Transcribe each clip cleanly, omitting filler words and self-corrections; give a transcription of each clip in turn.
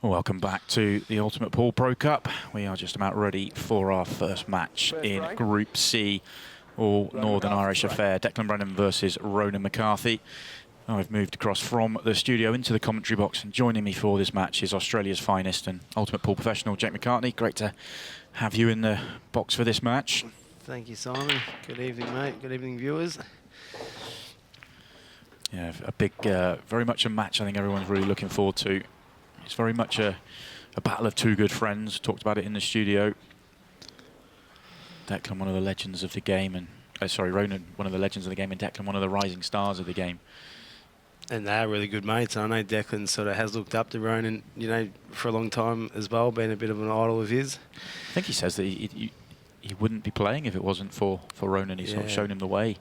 Welcome back to the Ultimate Pool Pro Cup. We are just about ready for our first match in Group C, all Northern Irish affair. Declan Brennan versus Ronan McCarthy. I've moved across from the studio into the commentary box, and joining me for this match is Australia's finest and Ultimate Pool professional, Jake McCartney. Great to have you in the box for this match. Thank you, Simon. Good evening, mate. Good evening, viewers. Yeah, a big, very much a match I think everyone's really looking forward to. It's very much a battle of two good friends. Talked about it in the studio. Declan, one of the legends of the game, and Ronan, one of the legends of the game, and Declan, one of the rising stars of the game. And they're really good mates. I know Declan sort of has looked up to Ronan, you know, for a long time as well, being a bit of an idol of his. I think he says that he wouldn't be playing if it wasn't for Ronan. He's sort of shown him the way.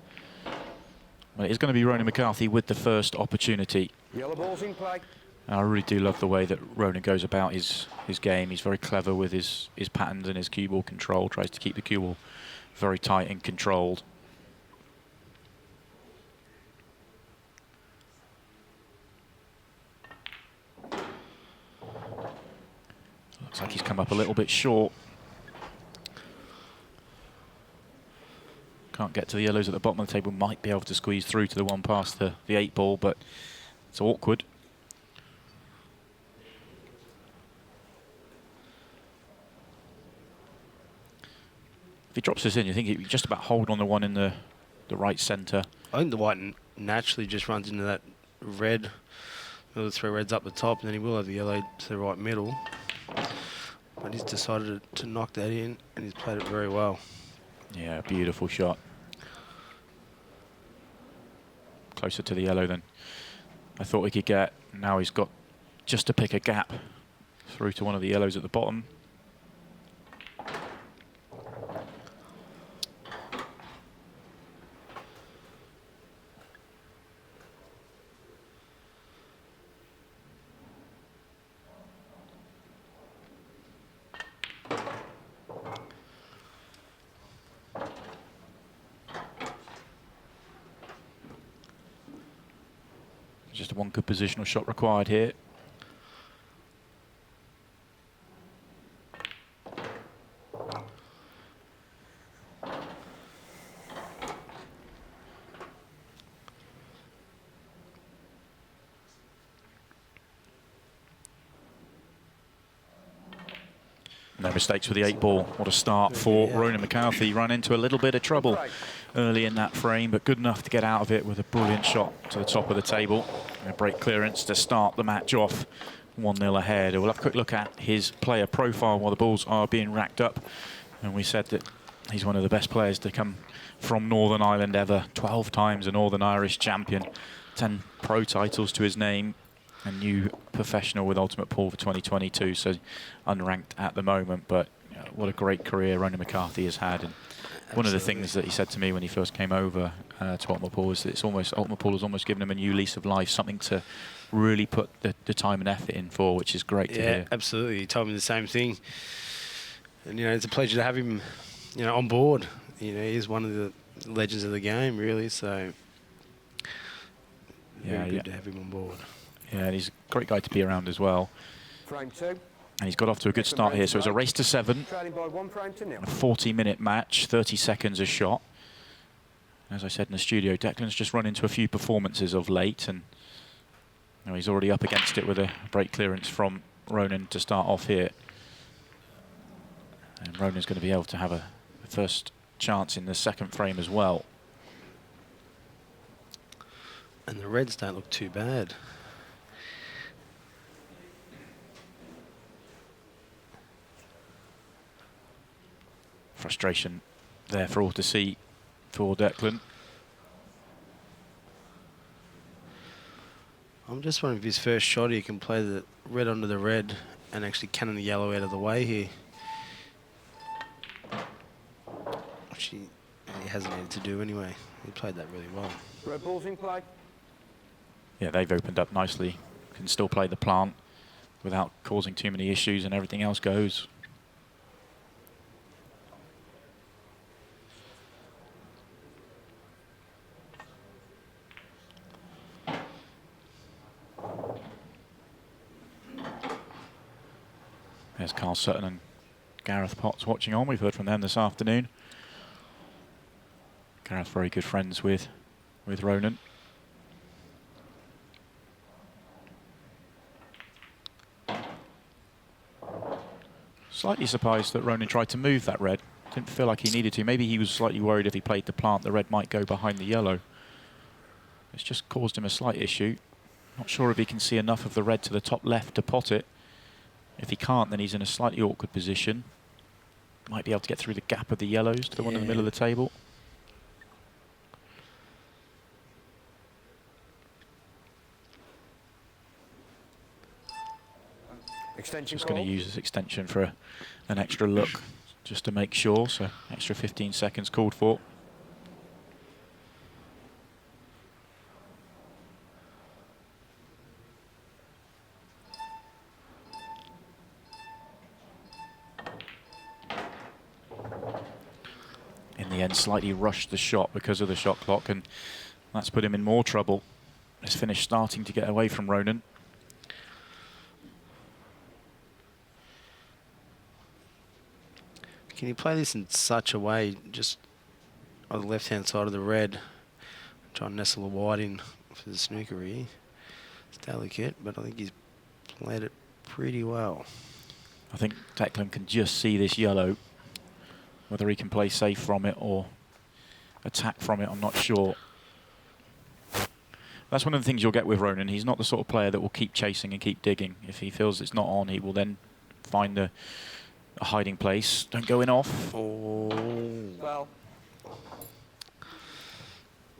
Well, it's going to be Ronan McCarthy with the first opportunity. Yellow balls in play. I really do love the way that Ronan goes about his game. He's very clever with his patterns and his cue ball control. Tries to keep the cue ball very tight and controlled. Looks like he's come up a little bit short. Can't get to the yellows at the bottom of the table. Might be able to squeeze through to the one past the 8 ball, but it's awkward. If he drops this in, you think he'd just about hold on the one in the right centre. I think the white naturally just runs into that red, the three reds up the top, and then he will have the yellow to the right middle. But he's decided to knock that in, and he's played it very well. Yeah, beautiful shot. Closer to the yellow than I thought we could get. Now he's got just to pick a gap through to one of the yellows at the bottom. Just one good positional shot required here. No mistakes with the 8 ball. What a start for Ronan McCarthy. Ran into a little bit of trouble early in that frame, but good enough to get out of it with a brilliant shot to the top of the table. And a break clearance to start the match off 1-0 ahead. We'll have a quick look at his player profile while the balls are being racked up. And we said that he's one of the best players to come from Northern Ireland ever. 12 times a Northern Irish champion, 10 pro titles to his name. A new professional with Ultimate Pool for 2022, so unranked at the moment, but you know, what a great career Ronan McCarthy has had. And one of the things that he said to me when he first came over to Ultimate Pool is that Ultimate Pool has almost given him a new lease of life, something to really put the time and effort in for, which is great to hear. Yeah, absolutely. He told me the same thing, and you know, it's a pleasure to have him, you know, on board. You know, he's one of the legends of the game, really. So very good to have him on board. Yeah, and he's a great guy to be around as well. Frame 2. And he's got off to a good start here. So it's a race to 7. Trailing by 1 frame to 0. A 40-minute match, 30 seconds a shot. As I said in the studio, Declan's just run into a few performances of late, and you know, he's already up against it with a break clearance from Ronan to start off here. And Ronan's going to be able to have a first chance in the second frame as well. And the reds don't look too bad. Frustration there for all to see for Declan. I'm just wondering if his first shot he can play the red onto the red and actually cannon the yellow out of the way here. Which he hasn't needed to do anyway. He played that really well. Red balls in play. Yeah, they've opened up nicely. Can still play the plant without causing too many issues, and everything else goes. There's Carl Sutton and Gareth Potts watching on. We've heard from them this afternoon. Gareth very good friends with Ronan. Slightly surprised that Ronan tried to move that red. Didn't feel like he needed to. Maybe he was slightly worried if he played the plant, the red might go behind the yellow. It's just caused him a slight issue. Not sure if he can see enough of the red to the top left to pot it. If he can't, then he's in a slightly awkward position. Might be able to get through the gap of the yellows to the one in the middle of the table. Extension Just going call. to use this extension for an extra look, just to make sure. So extra 15 seconds called for. In the end, slightly rushed the shot because of the shot clock, and that's put him in more trouble. His finish starting to get away from Ronan. Can you play this in such a way, just on the left-hand side of the red, try and nestle a wide in for the snooker here? It's delicate, but I think he's played it pretty well. I think Declan can just see this yellow. Whether he can play safe from it or attack from it, I'm not sure. That's one of the things you'll get with Ronan. He's not the sort of player that will keep chasing and keep digging. If he feels it's not on, he will then find a hiding place. Don't go in off. Oh. Well.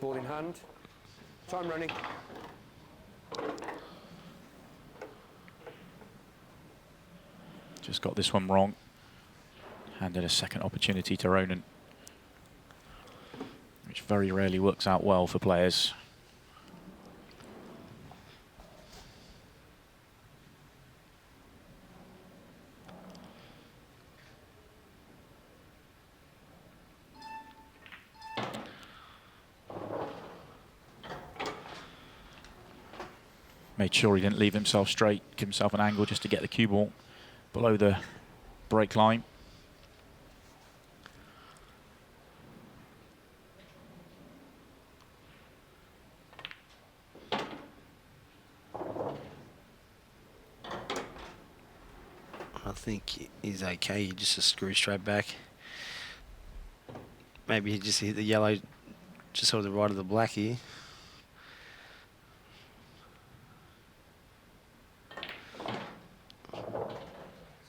Ball in hand. Time running. Just got this one wrong. Handed a second opportunity to Ronan, which very rarely works out well for players. Made sure he didn't leave himself straight, give himself an angle just to get the cue ball below the break line. I think he's okay. He just a screw straight back. Maybe he just hit the yellow just sort of the right of the black here.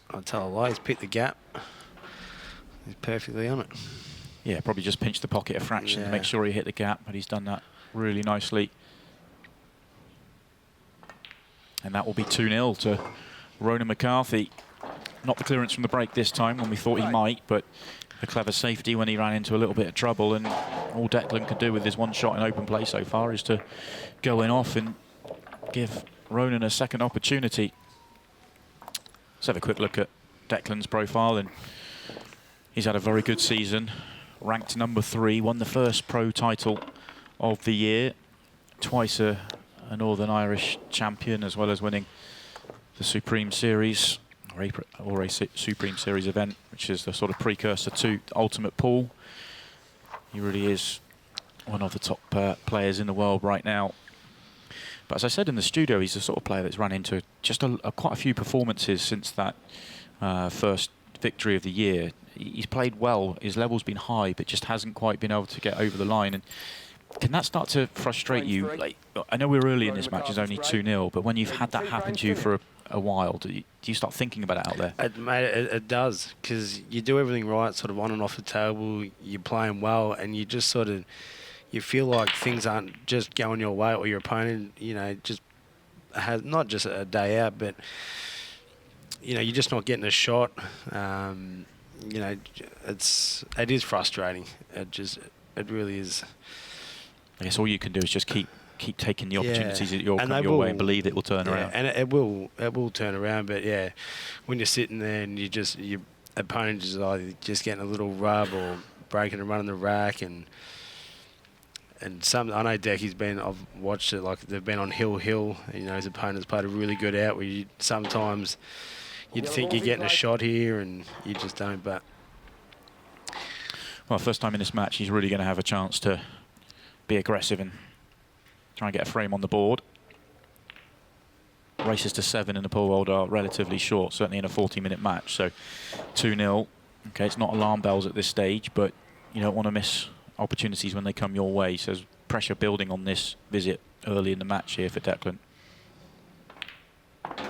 I'll tell a lie, he's picked the gap. He's perfectly on it. Yeah, probably just pinched the pocket a fraction to make sure he hit the gap, but he's done that really nicely. And that will be 2-0 to Ronan McCarthy. Not the clearance from the break this time when we thought he might, but a clever safety when he ran into a little bit of trouble. And all Declan could do with his one shot in open play so far is to go in off and give Ronan a second opportunity. Let's have a quick look at Declan's profile. And he's had a very good season. Ranked number 3, won the first pro title of the year. Twice a Northern Irish champion, as well as winning the Supreme Series, or a Supreme Series event, which is the sort of precursor to Ultimate Pool. He really is one of the top players in the world right now. But as I said in the studio, he's the sort of player that's run into just quite a few performances since that first victory of the year. He's played well, his level's been high, but just hasn't quite been able to get over the line. And can that start to frustrate you? Like, I know we're early in this match, it's only 2-0, but when you've had that happen to you for a while, do you start thinking about it out there? It does, because you do everything right, sort of on and off the table, you're playing well, and you just sort of, you feel like things aren't just going your way, or your opponent, you know, just has not just a day out, but, you know, you're just not getting a shot. You know, it is frustrating. It really is. I guess all you can do is just keep taking the opportunities that you'll come your way and believe it will turn around. And it will turn around. But yeah, when you're sitting there and your opponent is either just getting a little rub or breaking and running the rack, and some, I know Decky's been, I've watched it, like they've been on hill. You know, his opponent's played a really good out where sometimes You'd think you're getting a shot here, and you just don't. But well, first time in this match, he's really going to have a chance to be aggressive and try and get a frame on the board. Races to 7 in the pool world are relatively short, certainly in a 40-minute match. So 2-0. Okay, it's not alarm bells at this stage, but you don't want to miss opportunities when they come your way. So there's pressure building on this visit early in the match here for Declan. I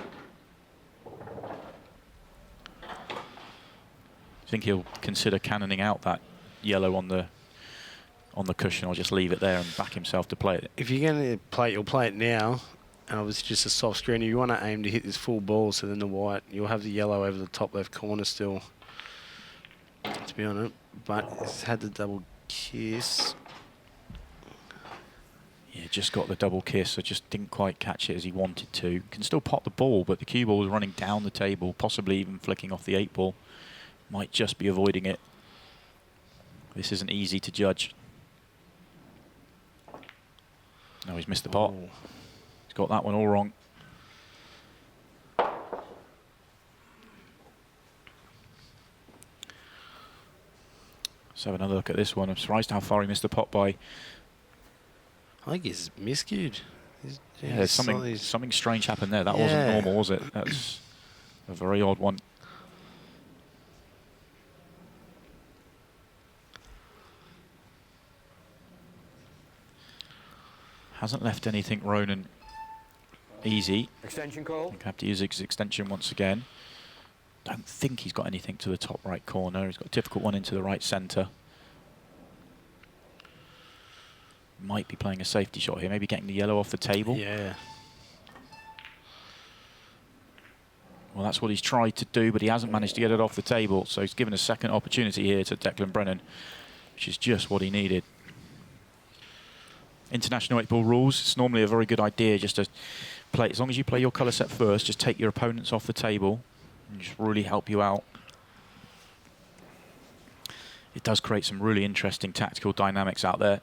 think he'll consider cannoning out that yellow on the cushion, or just leave it there and back himself to play it. if you're going to play it, you'll play it now. And obviously just a soft screen. You want to aim to hit this full ball, so then the white, you'll have the yellow over the top left corner still, to be on it. But it's had the double kiss. Yeah, just got the double kiss, so just didn't quite catch it as he wanted to. Can still pot the ball, but the cue ball is running down the table, possibly even flicking off the 8 ball. Might just be avoiding it. This isn't easy to judge. No, he's missed the pot. Oh. Got that one all wrong. Let's have another look at this one. I'm surprised how far he missed the pot by. I think he's miscued. Yeah, there's something strange happened there. That wasn't normal, was it? That's a very odd one. Hasn't left anything Ronan easy. Extension call. He'll have to use his extension once again. Don't think he's got anything to the top right corner. He's got a difficult one into the right centre. Might be playing a safety shot here. Maybe getting the yellow off the table. Yeah. Well, that's what he's tried to do, but he hasn't managed to get it off the table. So he's given a second opportunity here to Declan Brennan, which is just what he needed. International 8-ball rules, it's normally a very good idea just to play, as long as you play your colour set first, just take your opponents off the table and just really help you out. It does create some really interesting tactical dynamics out there.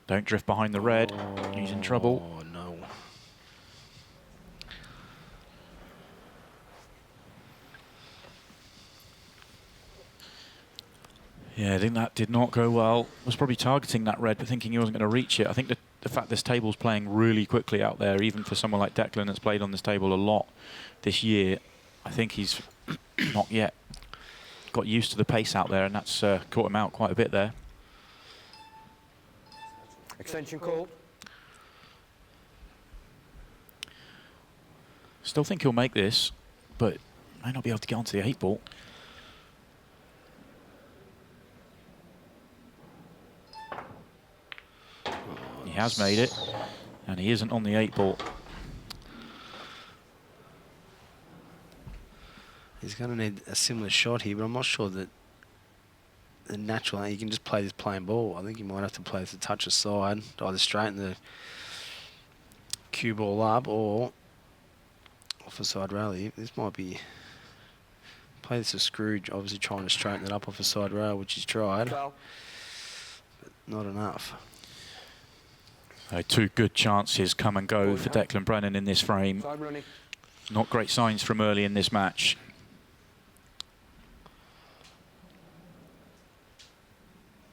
Don't drift behind the red. He's in trouble. Oh, no. Yeah, I think that did not go well. Was probably targeting that red, but thinking he wasn't going to reach it. I think the fact this table's playing really quickly out there, even for someone like Declan that's played on this table a lot this year, I think he's not yet got used to the pace out there, and that's caught him out quite a bit there. Extension call. Still think he'll make this, but might not be able to get onto the 8 ball. He has made it, and he isn't on the 8 ball. He's going to need a similar shot here, but I'm not sure that the natural, you can just play this plain ball. I think you might have to play this a touch aside, either straighten the cue ball up or off a side rally. This might be, play this a Scrooge, obviously trying to straighten it up off a side rail, which he's tried, but not enough. Two good chances come and go for Declan Brennan in this frame. Time running. Not great signs from early in this match.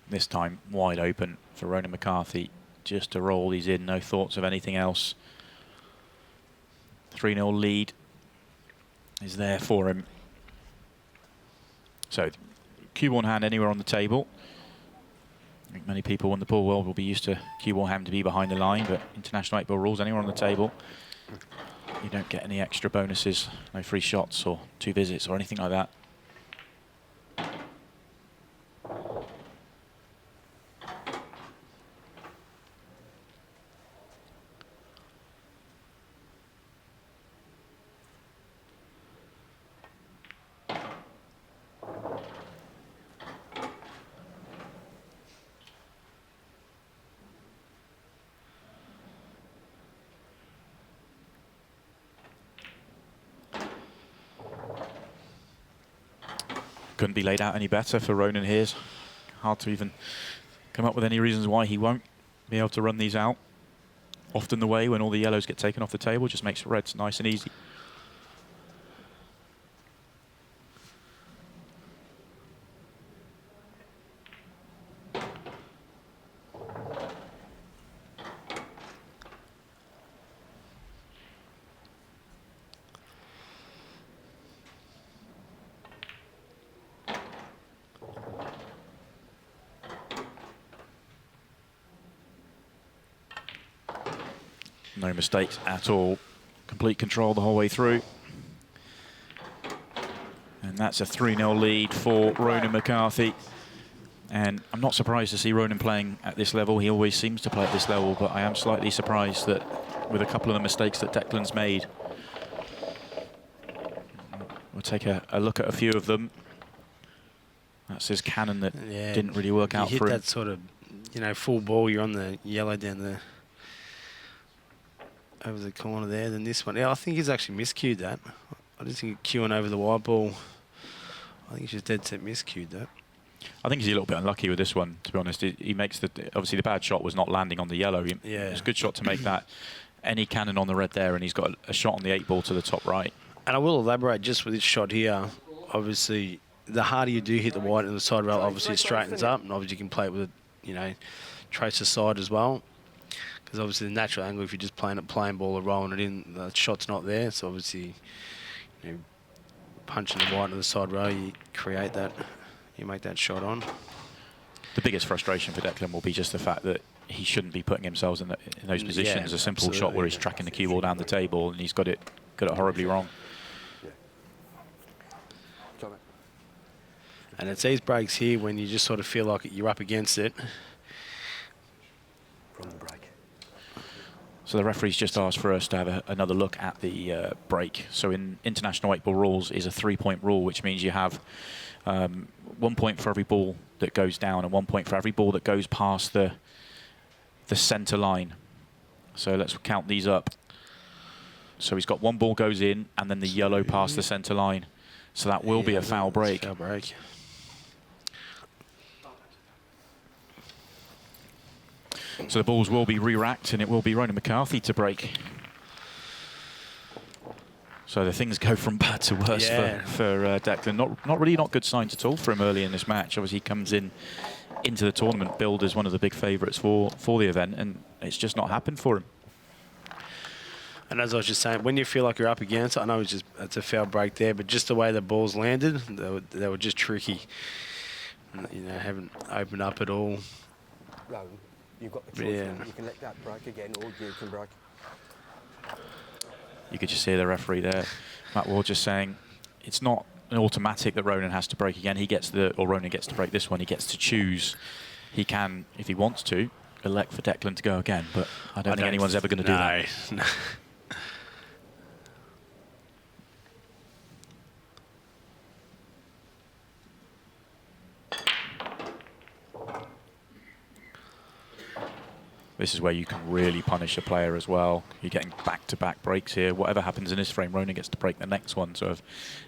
This time wide open for Ronan McCarthy. Just to roll these in, no thoughts of anything else. 3-0 lead is there for him. So, cue ball hand anywhere on the table. I think many people in the pool world will be used to cue ball hand to be behind the line, but international 8-ball rules, anywhere on the table. You don't get any extra bonuses, no free shots or 2 visits or anything like that. couldn't be laid out any better for Ronan here. It's hard to even come up with any reasons why he won't be able to run these out. Often the way when all the yellows get taken off the table just makes reds nice and easy. No mistakes at all. Complete control the whole way through. And that's a 3-0 lead for Ronan McCarthy. And I'm not surprised to see Ronan playing at this level. He always seems to play at this level, but I am slightly surprised that with a couple of the mistakes that Declan's made. We'll take a look at a few of them. That's his cannon that didn't really work out for him. You hit that sort of, you know, full ball, you're on the yellow down there. Over the corner there, then this one. Yeah, I think he's actually miscued that. I just think queuing over the wide ball. I think he's just dead set miscued that. I think he's a little bit unlucky with this one, to be honest. He makes obviously the bad shot was not landing on the yellow. It's a good shot to make that. Any cannon on the red there, and he's got a shot on the 8-ball to the top right. And I will elaborate just with this shot here. Obviously, the harder you do hit the white and the side rail, obviously it straightens up, and obviously you can play it with, you know, trace the side as well. Because obviously the natural angle, if you're just playing a plain ball or rolling it in, the shot's not there. So obviously, you know, punching the white to the side row, you create that, you make that shot on. The biggest frustration for Declan will be just the fact that he shouldn't be putting himself in those positions. A simple shot where he's tracking the cue ball down the table and he's got it horribly wrong. And it's these breaks here when you just sort of feel like you're up against it. From the break. So the referee's just asked for us to have another look at the break. So in international 8-ball rules is a 3-point rule, which means you have 1 point for every ball that goes down and 1 point for every ball that goes past the centre line. So let's count these up. So he's got 1 ball goes in and then the yellow past the centre line. So that will be a foul break. Foul break. So the balls will be re-racked and it will be Ronan McCarthy to break. So the things go from bad to worse for Declan. Not good signs at all for him early in this match. Obviously he comes into the tournament billed as one of the big favourites for the event, and it's just not happened for him. And as I was just saying, when you feel like you're up against it, I know it's a foul break there, but just the way the balls landed, they were just tricky. You know, haven't opened up at all. No, you've got the choice. Yeah. You can let that break again, or you can break. You could just hear the referee there, Matt Ward, just saying it's not an automatic that Ronan has to break again. Ronan gets to break this one. He gets to choose. He can, if he wants to, elect for Declan to go again, but I don't think anyone's ever going to do that. No. This is where you can really punish a player as well. You're getting back-to-back breaks here. Whatever happens in this frame, Ronan gets to break the next one. So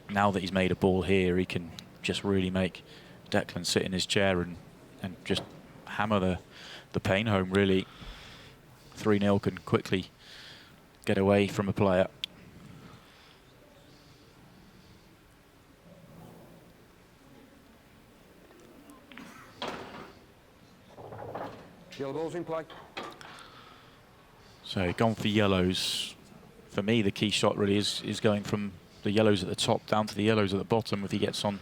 now that he's made a ball here, he can just really make Declan sit in his chair and just hammer the pain home, really. 3-0 can quickly get away from a player. Yellow ball's in play. So gone for yellows. For me, the key shot really is going from the yellows at the top down to the yellows at the bottom. If he gets on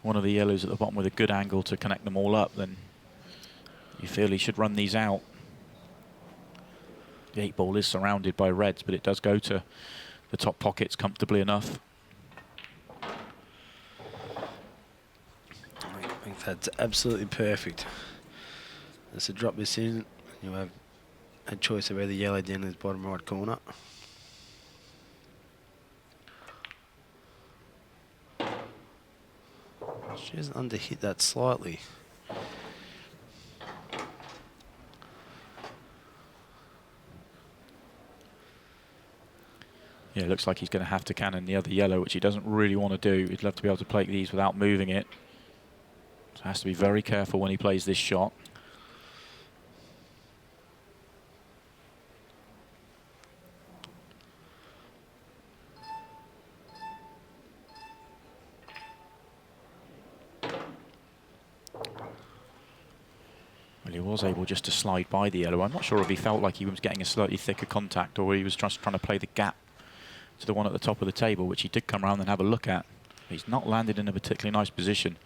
one of the yellows at the bottom with a good angle to connect them all up, then you feel he should run these out. The 8-ball is surrounded by reds, but it does go to the top pockets comfortably enough. I think that's absolutely perfect. Just to drop this in, you'll have a choice of either yellow down in his bottom right corner. Just underhit that slightly. Yeah, it looks like he's going to have to cannon the other yellow, which he doesn't really want to do. He'd love to be able to play these without moving it. So has to be very careful when he plays this shot. Well, he was able just to slide by the yellow. I'm not sure if he felt like he was getting a slightly thicker contact or he was just trying to play the gap to the one at the top of the table, which he did come around and have a look at. He's not landed in a particularly nice position.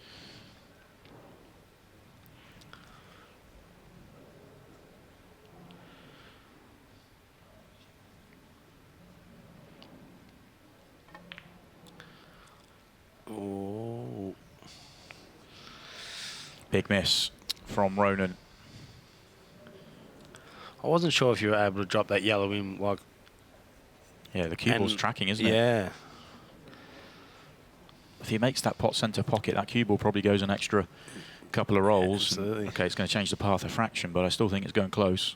Oh. Big miss from Ronan. I wasn't sure if you were able to drop that yellow in, like. Yeah, the cue ball's tracking, isn't it? Yeah. If he makes that pot centre pocket, that cue ball probably goes an extra couple of rolls. Absolutely. Okay, it's going to change the path a fraction, but I still think it's going close.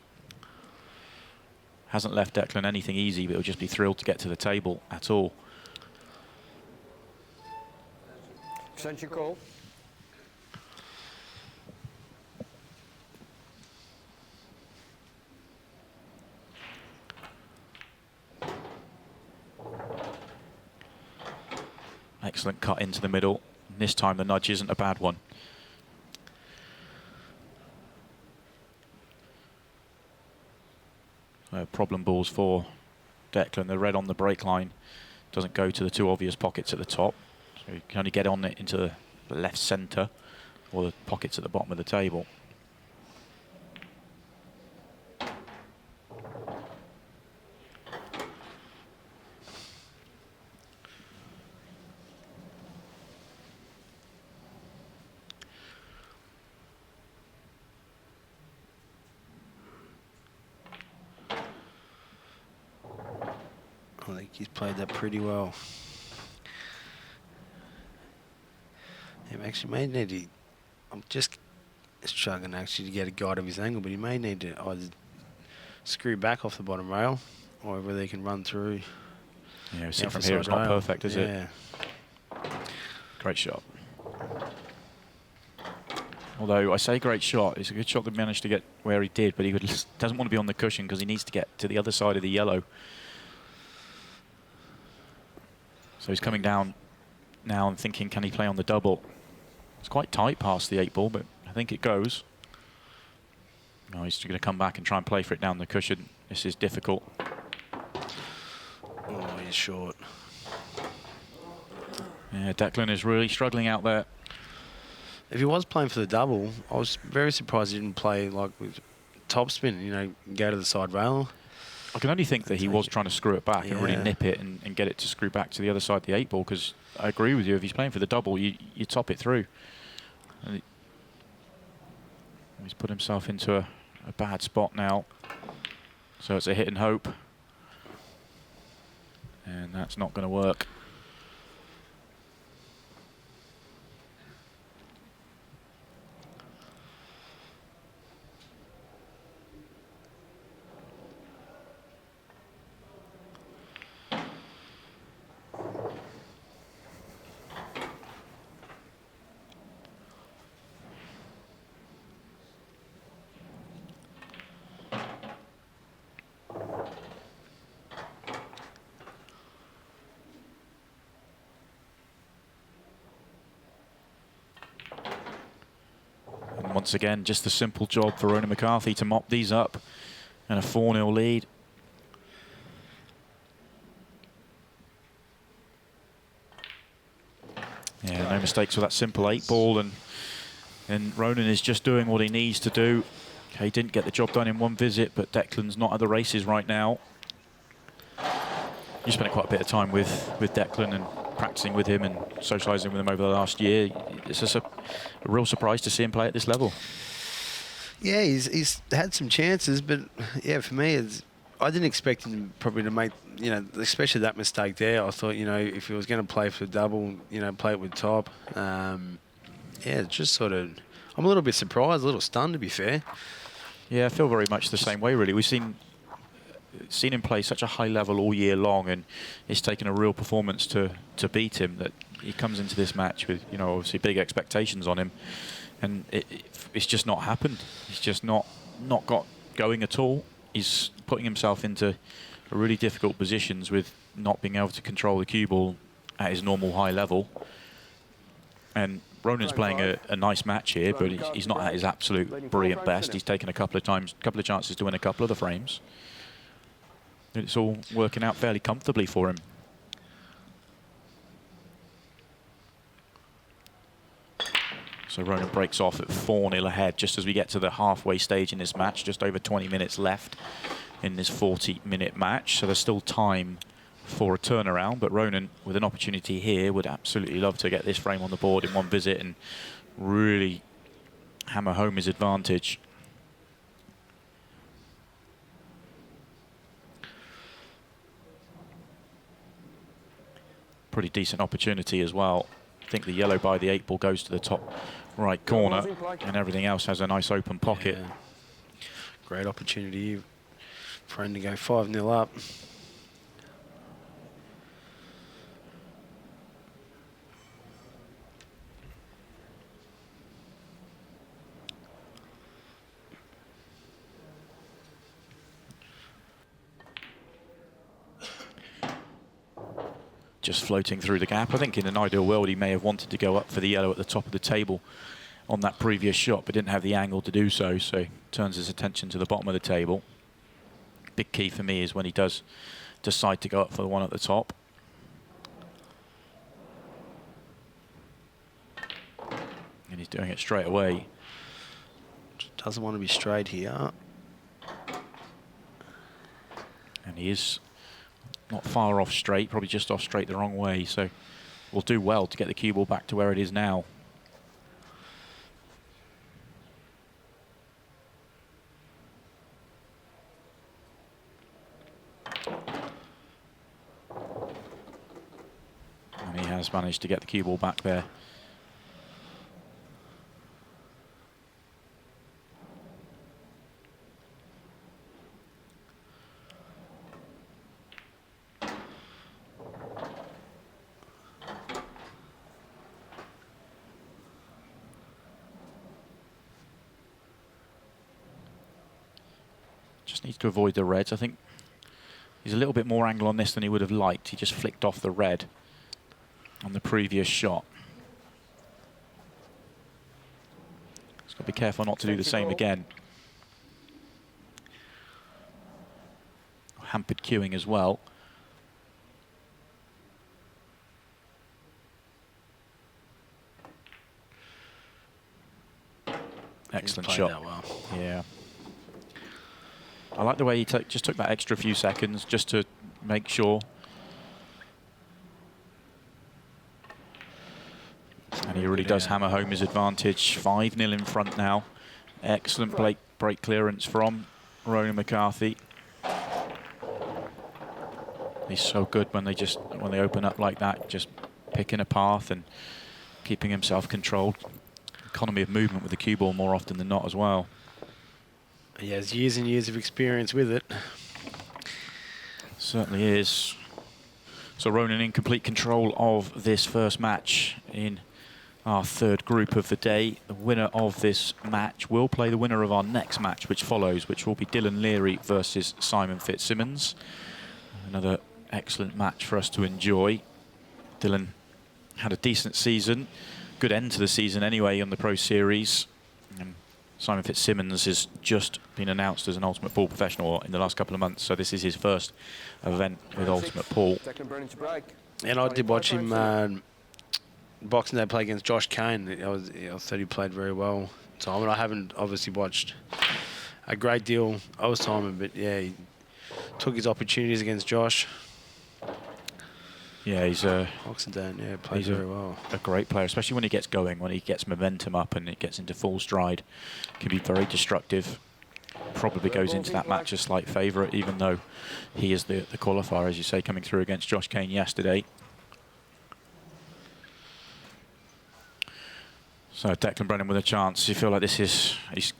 Hasn't left Declan anything easy, but he'll just be thrilled to get to the table at all. Extension call. Excellent cut into the middle. And this time the nudge isn't a bad one. Problem balls for Declan. The red on the break line doesn't go to the two obvious pockets at the top. So you can only get on it into the left centre or the pockets at the bottom of the table. I think he's played that pretty well. He actually may need to. I'm just struggling actually to get a guide of his angle, but he may need to either screw back off the bottom rail or whether he can run through. Yeah, see from here it's not perfect, is it? Great shot. Although I say great shot, it's a good shot that managed to get where he did, but he doesn't want to be on the cushion because he needs to get to the other side of the yellow. So he's coming down now and thinking, can he play on the double? It's quite tight past the 8 ball, but I think it goes. No, he's going to come back and try and play for it down the cushion. This is difficult. Oh, he's short. Yeah, Declan is really struggling out there. If he was playing for the double, I was very surprised he didn't play like with topspin, you know, go to the side rail. I can only think that he was trying to screw it back and really nip it and get it to screw back to the other side of the 8 ball, because I agree with you, if he's playing for the double, you top it through. And he's put himself into a bad spot now. So it's a hit and hope. And that's not going to work. Once again, just a simple job for Ronan McCarthy to mop these up and a 4-0 lead. Yeah, no mistakes with that simple 8 ball, and Ronan is just doing what he needs to do. Okay, he didn't get the job done in one visit, but Declan's not at the races right now. You spent quite a bit of time with Declan and practicing with him and socialising with him over the last year. It's just a real surprise to see him play at this level. Yeah, he's had some chances, but yeah, for me, I didn't expect him probably to make, you know, especially that mistake there. I thought, you know, if he was going to play for the double, you know, play it with top. Yeah, it's just sort of, I'm a little bit surprised, a little stunned, to be fair. Yeah, I feel very much the same way, really. We've seen seen him play such a high level all year long, and it's taken a real performance to beat him, that he comes into this match with, you know, obviously big expectations on him, and it's just not happened. He's just not got going at all. He's putting himself into really difficult positions with not being able to control the cue ball at his normal high level. And Ronan's playing a nice match here, but he's not at his absolute brilliant best. He's taken a couple of chances to win a couple of the frames. It's all working out fairly comfortably for him. So Ronan breaks off at 4-0 ahead just as we get to the halfway stage in this match. Just over 20 minutes left in this 40-minute match. So there's still time for a turnaround, but Ronan, with an opportunity here, would absolutely love to get this frame on the board in one visit and really hammer home his advantage. Pretty decent opportunity as well. I think the yellow by the 8 ball goes to the top right corner, and everything else has a nice open pocket. Yeah. Great opportunity for him to go 5-0 up. Just floating through the gap. I think in an ideal world he may have wanted to go up for the yellow at the top of the table on that previous shot, but didn't have the angle to do so, so turns his attention to the bottom of the table. Big key for me is when he does decide to go up for the one at the top. And he's doing it straight away. Doesn't want to be straight here. And he is not far off straight, probably just off straight the wrong way, so will do well to get the cue ball back to where it is now. And he has managed to get the cue ball back there. Just needs to avoid the reds. I think he's a little bit more angle on this than he would have liked. He just flicked off the red on the previous shot. He's got to be careful not to do the same again. Hampered cueing as well. Excellent shot. That well. Yeah. I like the way he just took that extra few seconds just to make sure. And he really does hammer home his advantage. 5-0 in front now. Excellent break clearance from Ronan McCarthy. He's so good when they open up like that, just picking a path and keeping himself controlled. Economy of movement with the cue ball more often than not as well. He has years and years of experience with it. Certainly is. So Ronan in complete control of this first match in our third group of the day. The winner of this match will play the winner of our next match, which follows, which will be Dylan Leary versus Simon Fitzsimmons. Another excellent match for us to enjoy. Dylan had a decent season, good end to the season anyway on the Pro Series. And Simon Fitzsimmons has just been announced as an Ultimate Pool professional in the last couple of months, so this is his first event with Ultimate Pool. Declan Brennan to break. And I did watch him Boxing Day play against Josh Kane. I thought he played very well, Simon. I haven't obviously watched a great deal of Simon, but yeah, he took his opportunities against Josh. Yeah, he's Boxing Day, yeah, plays very well. A great player, especially when he gets going, when he gets momentum up and it gets into full stride. Can be very destructive. Probably goes into that match a slight favourite, even though he is the qualifier, as you say, coming through against Josh Kane yesterday. So Declan Brennan with a chance. You feel like this is, he's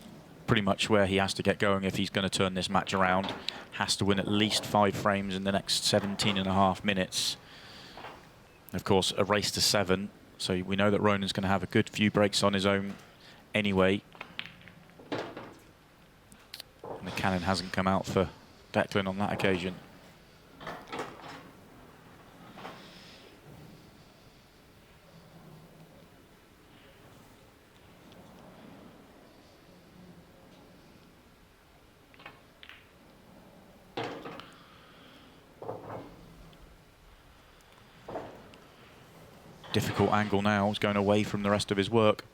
pretty much where he has to get going if he's going to turn this match around. Has to win at least 5 frames in the next 17.5 minutes. Of course, a race to 7. So we know that Ronan's going to have a good few breaks on his own anyway. And the cannon hasn't come out for Declan on that occasion. Difficult angle now. He's going away from the rest of his work.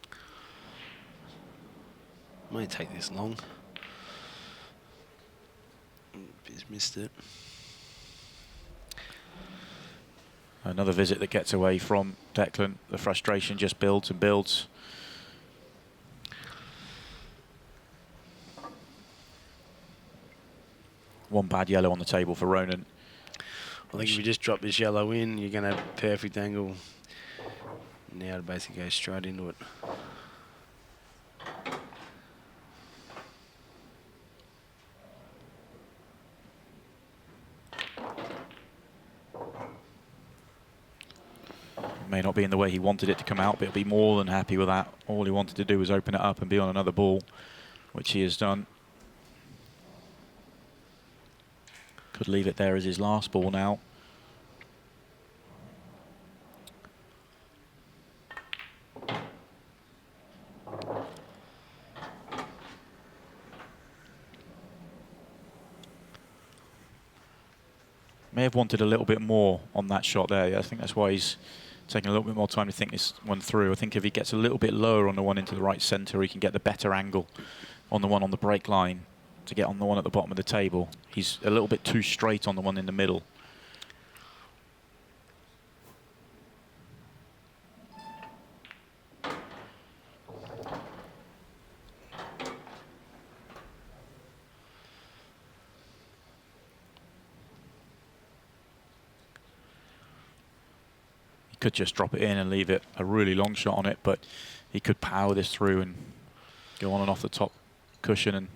Might take this long. He's missed it. Another visit that gets away from Declan. The frustration just builds and builds. One bad yellow on the table for Ronan. I think if you just drop this yellow in, you're going to have a perfect angle. Now to basically go straight into it. May not be in the way he wanted it to come out, but he'll be more than happy with that. All he wanted to do was open it up and be on another ball, which he has done. Could leave it there as his last ball now. May have wanted a little bit more on that shot there. I think that's why he's taking a little bit more time to think this one through. I think if he gets a little bit lower on the one into the right centre, he can get the better angle on the one on the break line to get on the one at the bottom of the table. He's a little bit too straight on the one in the middle. Could just drop it in and leave it a really long shot on it, but he could power this through and go on and off the top cushion and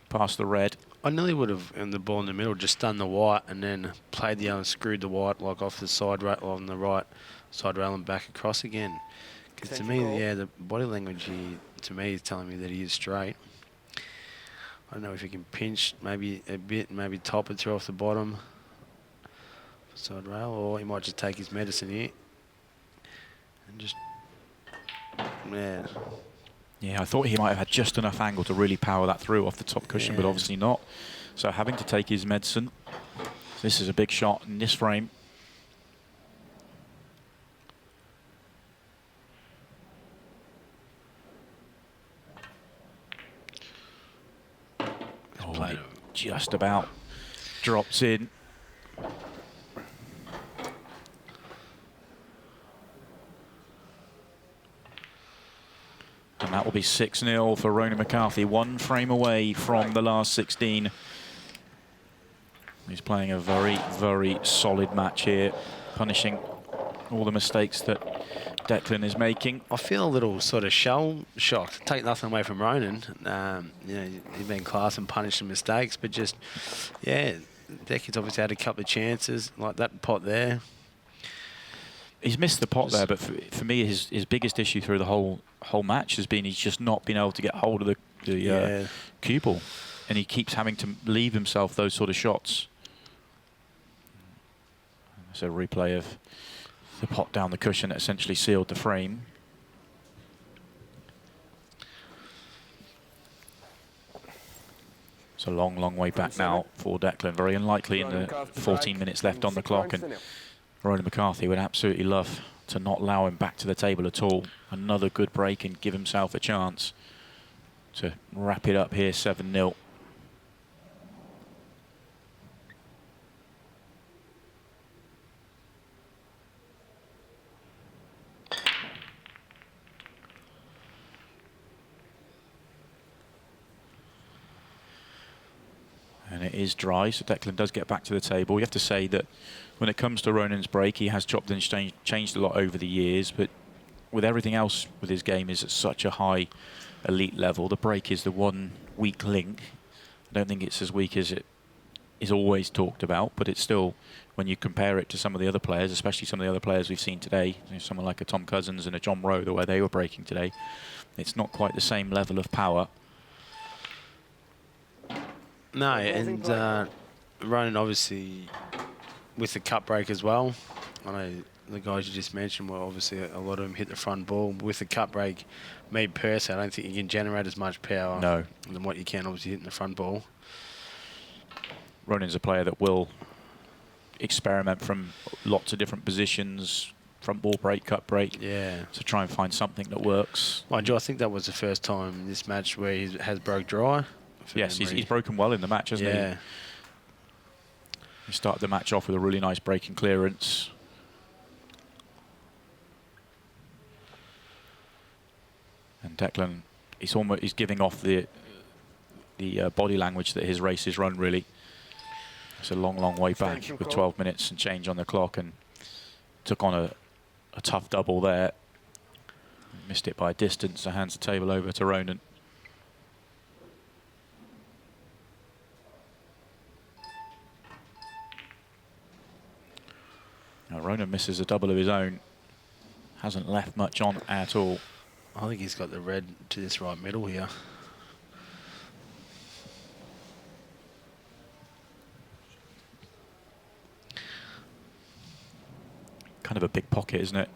past the red. I nearly would have, in the ball in the middle, just done the white and then played the other and screwed the white like off the side rail on the right side rail and back across again. Because to me, yeah, the body language to me is telling me that he is straight. I don't know if he can pinch maybe a bit, maybe top it through off the bottom side rail, or he might just take his medicine here. And just, yeah. Yeah, I thought he might have had just enough angle to really power that through off the top cushion, but obviously not. So having to take his medicine. This is a big shot in this frame. Oh, it just about drops in. And that will be 6-0 for Ronan McCarthy, 1 frame away from the last 16. He's playing a very, very solid match here, punishing all the mistakes that Declan is making. I feel a little sort of shell-shocked. Take nothing away from Ronan. You know, he's been class and punished some mistakes, but just, yeah, Declan's obviously had a couple of chances, like that pot there. He's missed the pot there, but for me, his biggest issue through the whole match has been he's just not been able to get hold of the cue ball, and he keeps having to leave himself those sort of shots. It's a replay of the pot down the cushion that essentially sealed the frame. It's a long, long way back now for Declan. Very unlikely in the 14 minutes left on the clock, and Ronan McCarthy would absolutely love to not allow him back to the table at all. Another good break and give himself a chance to wrap it up here, 7-0. And it is dry, so Declan does get back to the table. You have to say that when it comes to Ronan's break, he has chopped and changed a lot over the years, but with everything else with his game is at such a high elite level. The break is the one weak link. I don't think it's as weak as it is always talked about, but it's still, when you compare it to some of the other players, especially some of the other players we've seen today, someone like a Tom Cousins and a John Rowe, the way they were breaking today, it's not quite the same level of power. No, and Ronan obviously with the cut break as well. I know the guys you just mentioned were obviously a lot of them hit the front ball. With the cut break, me personally, I don't think you can generate as much power than what you can obviously hitting the front ball. Ronan's a player that will experiment from lots of different positions, front ball break, cut break, to try and find something that works. Mind you, I think that was the first time in this match where he has broke dry. Yes, he's broken well in the match, hasn't he? He started the match off with a really nice breaking clearance. And Declan, he's giving off the body language that his races run, really. It's a long, long way back with 12 minutes and change on the clock, and took on a tough double there. Missed it by a distance, so hands the table over to Ronan. Now Ronan misses a double of his own. Hasn't left much on at all. I think he's got the red to this right middle here. Kind of a big pocket, isn't it?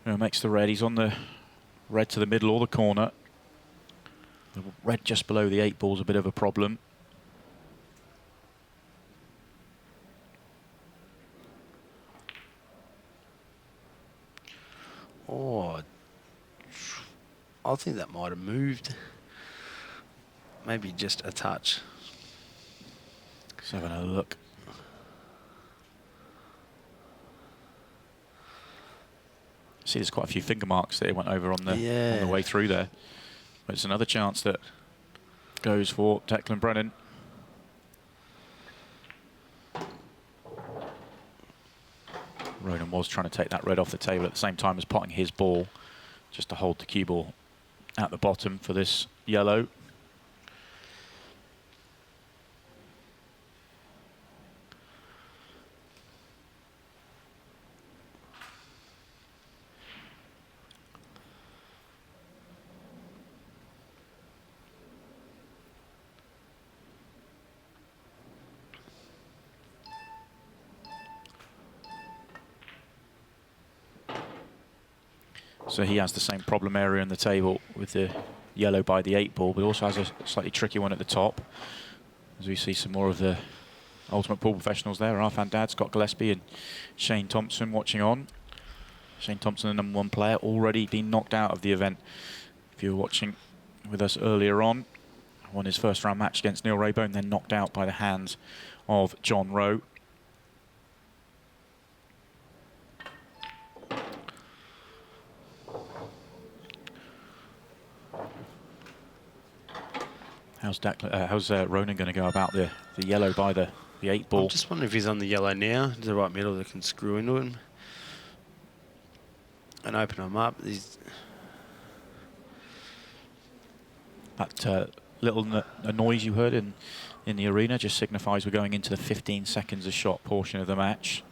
Makes the red. He's on the red to the middle or the corner. The red just below the 8 ball is a bit of a problem. Oh, I think that might have moved. Maybe just a touch. Let's have another look. See, there's quite a few finger marks that it went over on the way through there. But it's another chance that goes for Declan Brennan. Ronan was trying to take that red off the table at the same time as potting his ball, just to hold the cue ball at the bottom for this yellow. So he has the same problem area in the table with the yellow by the 8 ball, but also has a slightly tricky one at the top. As we see some more of the Ultimate Pool professionals there, Arfan Dad, Scott Gillespie and Shane Thompson watching on. Shane Thompson, the #1 player, already been knocked out of the event. If you were watching with us earlier on, won his first round match against Neil Raybone, then knocked out by the hands of John Rowe. How's Ronan going to go about the yellow by the 8 ball? I'm just wondering if he's on the yellow now, to the right middle, that can screw into him and open him up. That little noise you heard in the arena just signifies we're going into the 15 seconds a shot portion of the match.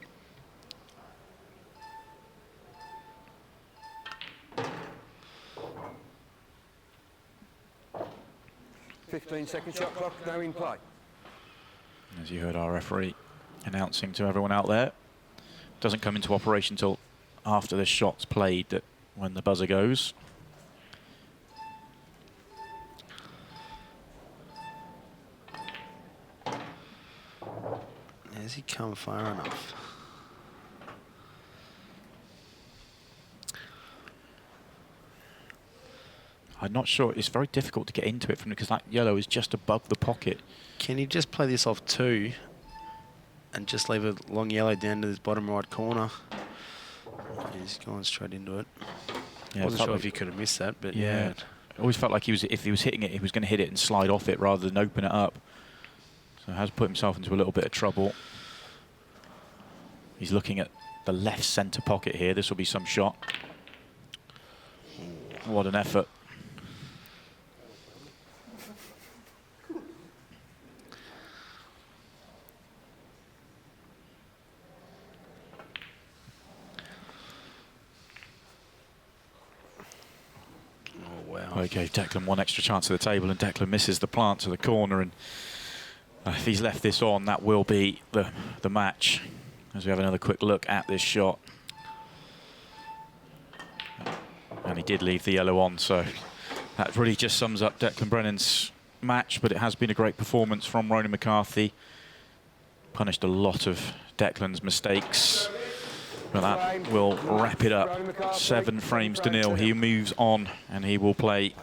Fifteen-second shot clock now in play. As you heard our referee announcing to everyone out there, doesn't come into operation till after the shot's played, that when the buzzer goes. Has he come far enough? I'm not sure. It's very difficult to get into it because that yellow is just above the pocket. Can he just play this off 2 and just leave a long yellow down to this bottom right corner? He's going straight into it. Yeah, wasn't sure if he could have missed that, but yeah. It always felt like if he was hitting it, he was going to hit it and slide off it rather than open it up. So has put himself into a little bit of trouble. He's looking at the left centre pocket here. This will be some shot. What an effort. Okay, Declan one extra chance at the table, and Declan misses the plant to the corner, and if he's left this on, that will be the match. As we have another quick look at this shot. And he did leave the yellow on, so that really just sums up Declan Brennan's match, but it has been a great performance from Ronan McCarthy. Punished a lot of Declan's mistakes. But that will wrap it up. 7 frames to 0. He moves on, and he will play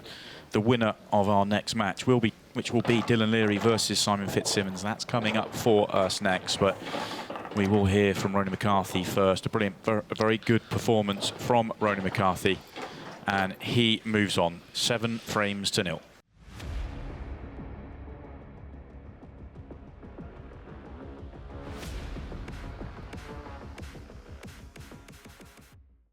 the winner of our next match, which will be Dylan Leary versus Simon Fitzsimmons. That's coming up for us next, but we will hear from Ronan McCarthy first. A very good performance from Ronan McCarthy, and he moves on. 7 frames to 0.